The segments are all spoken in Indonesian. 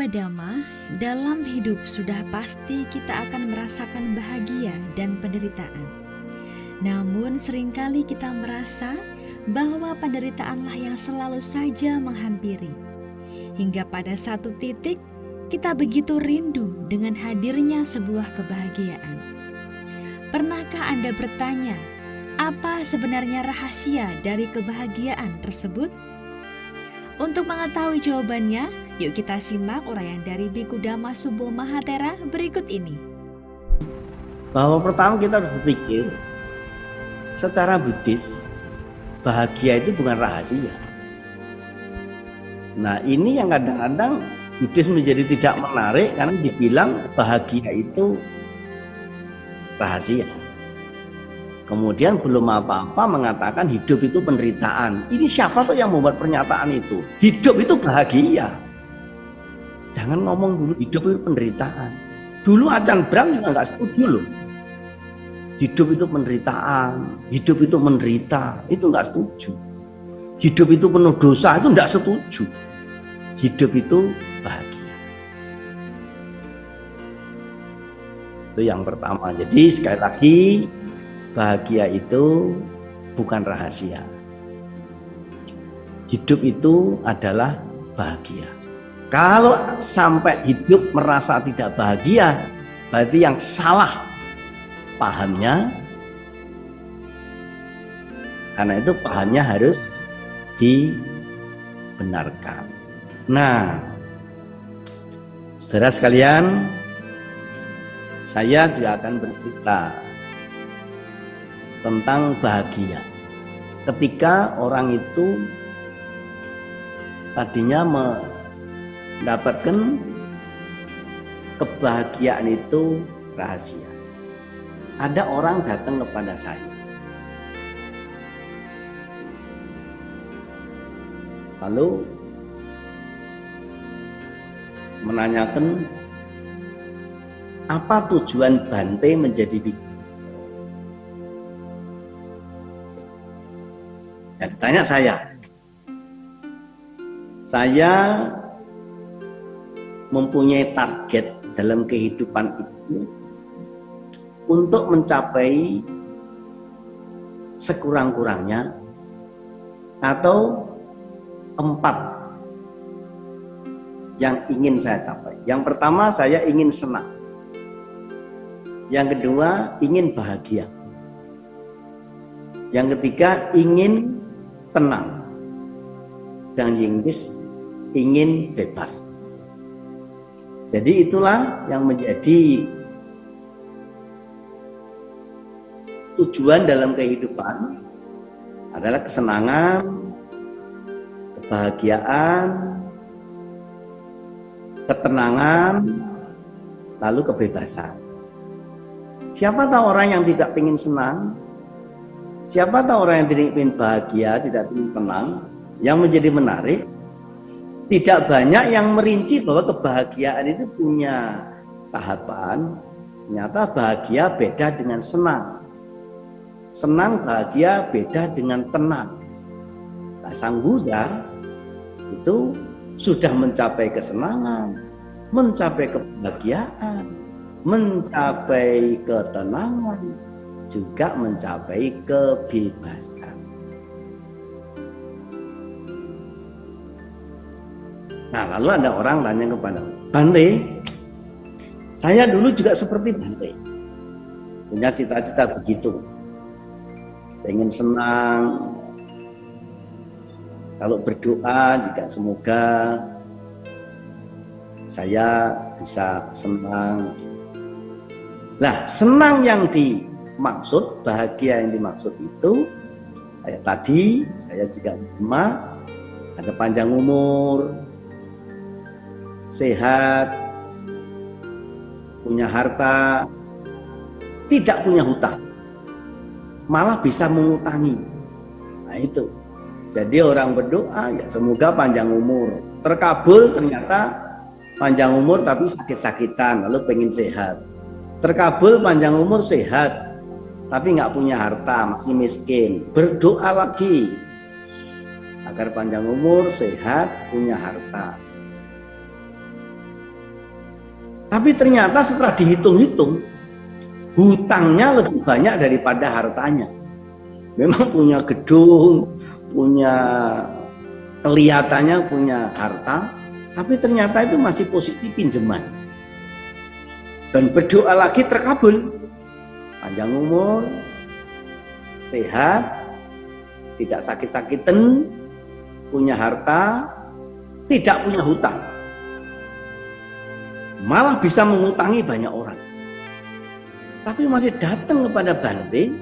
Sahabat Dhamma, dalam hidup sudah pasti kita akan merasakan bahagia dan penderitaan. Namun seringkali kita merasa bahwa penderitaanlah yang selalu saja menghampiri. Hingga pada satu titik kita begitu rindu dengan hadirnya sebuah kebahagiaan. Pernahkah Anda bertanya, apa sebenarnya rahasia dari kebahagiaan tersebut? Untuk mengetahui jawabannya, yuk kita simak uraian dari Bhikkhu Dhammasubbo Mahathera berikut ini. Bahwa pertama kita harus berpikir, secara Buddhis, bahagia itu bukan rahasia. Nah, ini yang kadang-kadang Buddhis menjadi tidak menarik karena dibilang bahagia itu rahasia. Kemudian belum apa-apa mengatakan hidup itu penderitaan. Ini siapa tuh yang membuat pernyataan itu? Hidup itu bahagia. Jangan ngomong dulu hidup itu penderitaan. Dulu Acan Bram juga nggak setuju loh. Hidup itu penderitaan, hidup itu menderita, itu nggak setuju. Hidup itu penuh dosa, itu nggak setuju. Hidup itu bahagia. Itu yang pertama. Jadi sekali lagi, bahagia itu bukan rahasia. Hidup itu adalah bahagia. Kalau sampai hidup merasa tidak bahagia, berarti yang salah pahamnya. Karena itu pahamnya harus dibenarkan. Nah, saudara sekalian, saya juga akan bercerita tentang bahagia. Ketika orang itu tadinya mendapatkan kebahagiaan itu rahasia. Ada orang datang kepada saya. Lalu menanyakan, apa tujuan Bante menjadi bhikkhu? Tanya saya mempunyai target dalam kehidupan itu untuk mencapai sekurang-kurangnya atau 4 yang ingin saya capai. Yang pertama, saya ingin senang. Yang kedua, ingin bahagia. Yang ketiga, ingin tenang. Dan yang Inggris, ingin bebas. Jadi itulah yang menjadi tujuan dalam kehidupan, adalah kesenangan, kebahagiaan, ketenangan, lalu kebebasan. Siapa tahu orang yang tidak ingin senang? Siapa tahu orang yang tidak ingin bahagia, tidak ingin tenang? Yang menjadi menarik, tidak banyak yang merinci bahwa kebahagiaan itu punya tahapan. Ternyata bahagia beda dengan senang. Senang, bahagia beda dengan tenang. Nah, Sang Buddha itu sudah mencapai kesenangan, mencapai kebahagiaan, mencapai ketenangan, juga mencapai kebebasan. Nah, lalu ada orang tanya kepada Bante, saya dulu juga seperti Bante, punya cita-cita begitu, pengen senang, kalau berdoa juga semoga saya bisa senang. Nah, senang yang dimaksud, bahagia yang dimaksud itu kayak tadi saya juga menerima, ada panjang umur, sehat, punya harta, tidak punya hutang, malah bisa mengutangi. Nah itu. Jadi orang berdoa ya semoga panjang umur, terkabul ternyata panjang umur tapi sakit-sakitan, lalu pengen sehat. Terkabul panjang umur sehat, tapi nggak punya harta, masih miskin. Berdoa lagi agar panjang umur, sehat, punya harta. Tapi ternyata setelah dihitung-hitung, hutangnya lebih banyak daripada hartanya. Memang punya gedung, punya kelihatannya punya harta, tapi ternyata itu masih posisi pinjaman. Dan berdoa lagi terkabul. Panjang umur, sehat, tidak sakit-sakitan, punya harta, tidak punya hutang. Malah bisa mengutangi banyak orang. Tapi masih datang kepada Bante,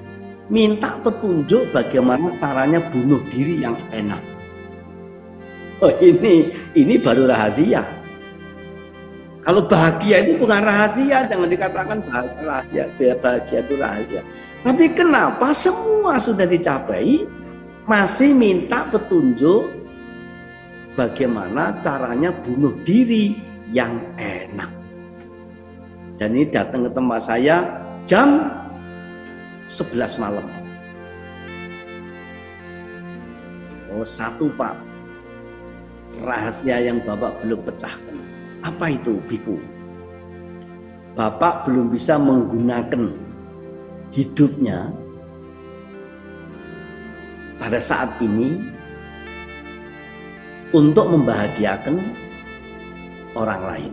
minta petunjuk bagaimana caranya bunuh diri yang enak. Oh, ini baru rahasia. Kalau bahagia itu bukan rahasia, jangan dikatakan rahasia, bahagia itu rahasia. Tapi kenapa semua sudah dicapai, masih minta petunjuk bagaimana caranya bunuh diri yang enak. Dan ini datang ke tempat saya jam 11 malam. Oh, satu Pak, rahasia yang Bapak belum pecahkan. Apa itu, Biku? Bapak belum bisa menggunakan hidupnya pada saat ini untuk membahagiakan orang lain.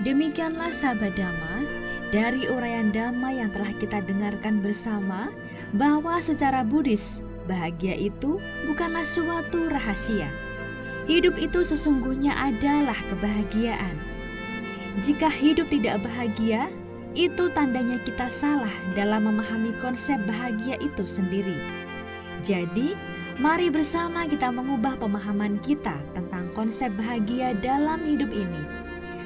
Demikianlah sahabat Dhamma, dari uraian Dhamma yang telah kita dengarkan bersama, bahwa secara Buddhis, bahagia itu bukanlah suatu rahasia. Hidup itu sesungguhnya adalah kebahagiaan. Jika hidup tidak bahagia, itu tandanya kita salah dalam memahami konsep bahagia itu sendiri. Jadi, mari bersama kita mengubah pemahaman kita tentang konsep bahagia dalam hidup ini,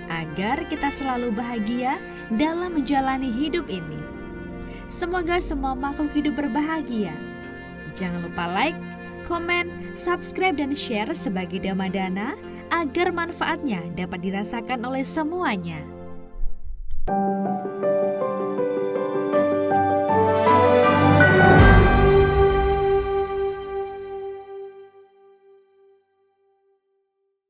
agar kita selalu bahagia dalam menjalani hidup ini. Semoga semua makhluk hidup berbahagia. Jangan lupa like, komen, subscribe, dan share sebagai Dhammadana agar manfaatnya dapat dirasakan oleh semuanya.